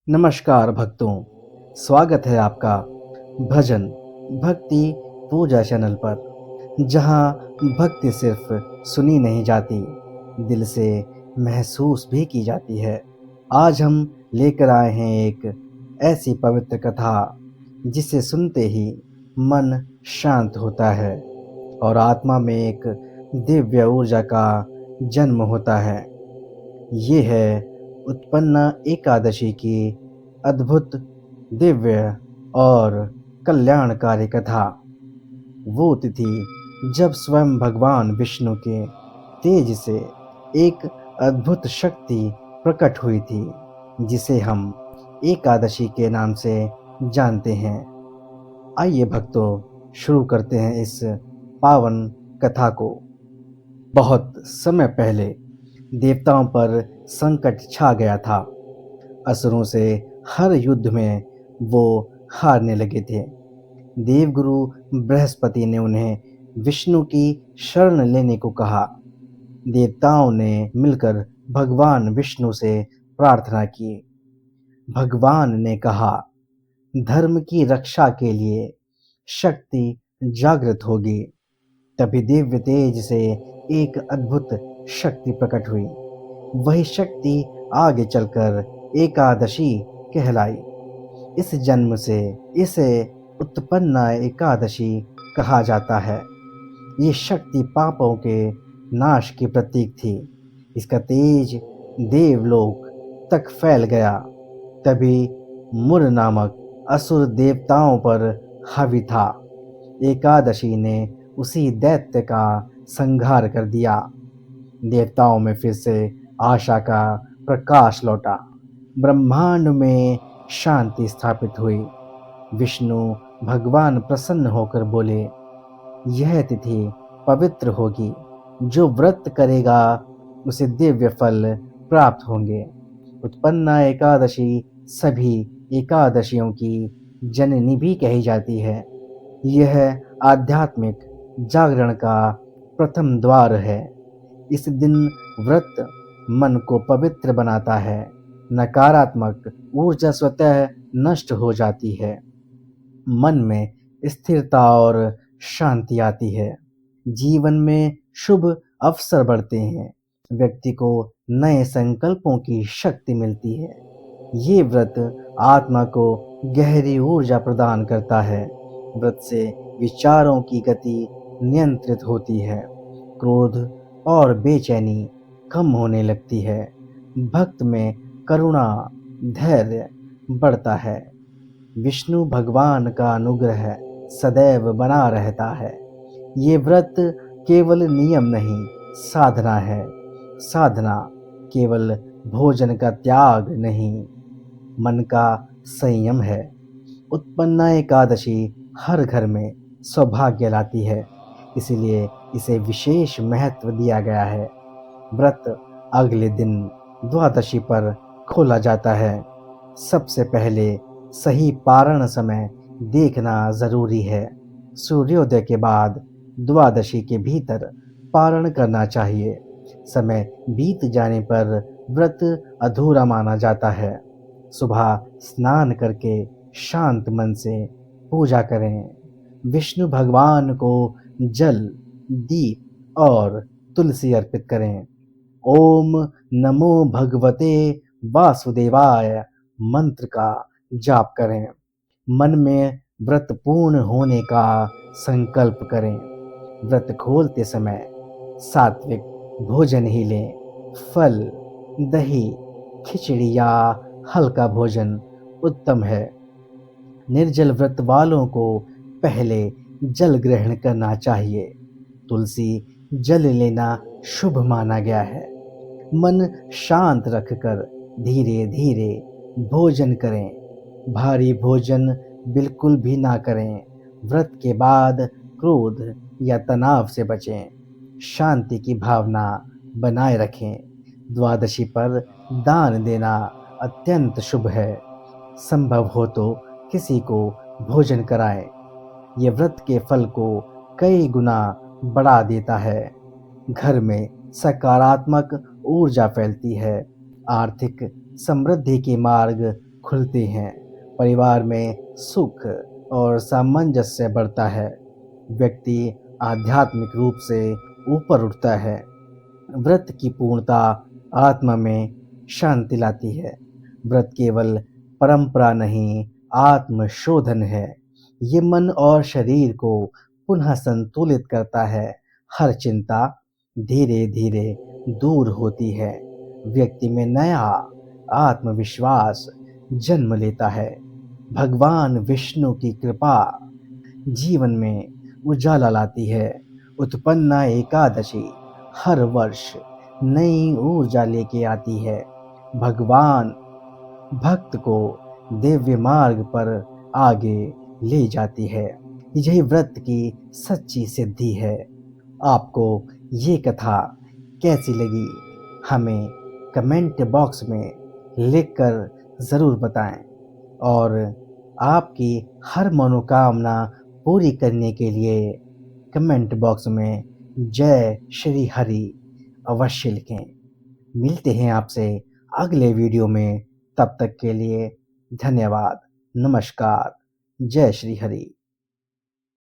नमस्कार भक्तों, स्वागत है आपका भजन भक्ति पूजा चैनल पर, जहां भक्ति सिर्फ सुनी नहीं जाती, दिल से महसूस भी की जाती है। आज हम लेकर आए हैं एक ऐसी पवित्र कथा जिसे सुनते ही मन शांत होता है और आत्मा में एक दिव्य ऊर्जा का जन्म होता है। ये है उत्पन्ना एकादशी की अद्भुत, दिव्य और कल्याणकारी कथा। वो तिथि जब स्वयं भगवान विष्णु के तेज से एक अद्भुत शक्ति प्रकट हुई थी, जिसे हम एकादशी के नाम से जानते हैं। आइए भक्तों, शुरू करते हैं इस पावन कथा को। बहुत समय पहले देवताओं पर संकट छा गया था। असुरों से हर युद्ध में वो हारने लगे थे। देवगुरु बृहस्पति ने उन्हें विष्णु की शरण लेने को कहा। देवताओं ने मिलकर भगवान विष्णु से प्रार्थना की। भगवान ने कहा, धर्म की रक्षा के लिए शक्ति जागृत होगी। तभी दिव्य तेज से एक अद्भुत शक्ति प्रकट हुई। वही शक्ति आगे चलकर एकादशी कहलाई। इस जन्म से इसे उत्पन्ना एकादशी कहा जाता है। ये शक्ति पापों के नाश की प्रतीक थी। इसका तेज देवलोक तक फैल गया। तभी मुर नामक असुर देवताओं पर हावी था। एकादशी ने उसी दैत्य का संहार कर दिया। देवताओं में फिर से आशा का प्रकाश लौटा। ब्रह्मांड में शांति स्थापित हुई। विष्णु भगवान प्रसन्न होकर बोले, यह तिथि पवित्र होगी। जो व्रत करेगा उसे दिव्य फल प्राप्त होंगे। उत्पन्ना एकादशी सभी एकादशियों की जननी भी कही जाती है। यह आध्यात्मिक जागरण का प्रथम द्वार है। इस दिन व्रत मन को पवित्र बनाता है। नकारात्मक ऊर्जा स्वतः नष्ट हो जाती है। मन में स्थिरता और शांति आती है। जीवन में शुभ अवसर बढ़ते हैं। व्यक्ति को नए संकल्पों की शक्ति मिलती है। ये व्रत आत्मा को गहरी ऊर्जा प्रदान करता है। व्रत से विचारों की गति नियंत्रित होती है। क्रोध और बेचैनी कम होने लगती है। भक्त में करुणा, धैर्य बढ़ता है। विष्णु भगवान का अनुग्रह सदैव बना रहता है। ये व्रत केवल नियम नहीं, साधना है। साधना केवल भोजन का त्याग नहीं, मन का संयम है। उत्पन्ना एकादशी हर घर में सौभाग्य लाती है, इसलिए इसे विशेष महत्व दिया गया है। व्रत अगले दिन द्वादशी पर खोला जाता है। सबसे पहले सही पारण समय देखना जरूरी है। सूर्योदय के बाद द्वादशी के भीतर पारण करना चाहिए। समय बीत जाने पर व्रत अधूरा माना जाता है। सुबह स्नान करके शांत मन से पूजा करें। विष्णु भगवान को जल, दीप और तुलसी अर्पित करें। ओम नमो भगवते वासुदेवाय मंत्र का जाप करें। मन में व्रत पूर्ण होने का संकल्प करें। व्रत खोलते समय सात्विक भोजन ही लें। फल, दही, खिचड़ी या हल्का भोजन उत्तम है। निर्जल व्रत वालों को पहले जल ग्रहण करना चाहिए। तुलसी जल लेना शुभ माना गया है। मन शांत रखकर धीरे धीरे भोजन करें। भारी भोजन बिल्कुल भी ना करें। व्रत के बाद क्रोध या तनाव से बचें। शांति की भावना बनाए रखें। द्वादशी पर दान देना अत्यंत शुभ है। संभव हो तो किसी को भोजन कराएं। ये व्रत के फल को कई गुना बढ़ा देता है। घर में सकारात्मक ऊर्जा फैलती है। आर्थिक समृद्धि के मार्ग खुलती हैं, परिवार में सुख और सामंजस्य बढ़ता है, व्यक्ति आध्यात्मिक रूप से ऊपर उठता है। व्रत की पूर्णता आत्मा में शांति लाती है। व्रत केवल परंपरा नहीं, आत्मशोधन है। ये मन और शरीर को पुनः संतुलित करता है। हर चिंता धीरे धीरे दूर होती है। व्यक्ति में नया आत्मविश्वास जन्म लेता है। भगवान विष्णु की कृपा जीवन में उजाला लाती है। उत्पन्ना एकादशी हर वर्ष नई ऊर्जा लेके आती है। भगवान भक्त को दिव्य मार्ग पर आगे ले जाती है। यही व्रत की सच्ची सिद्धि है। आपको ये कथा कैसी लगी, हमें कमेंट बॉक्स में लिखकर ज़रूर बताएं। और आपकी हर मनोकामना पूरी करने के लिए कमेंट बॉक्स में जय श्री हरि अवश्य लिखें। मिलते हैं आपसे अगले वीडियो में, तब तक के लिए धन्यवाद। नमस्कार। जय श्री हरि।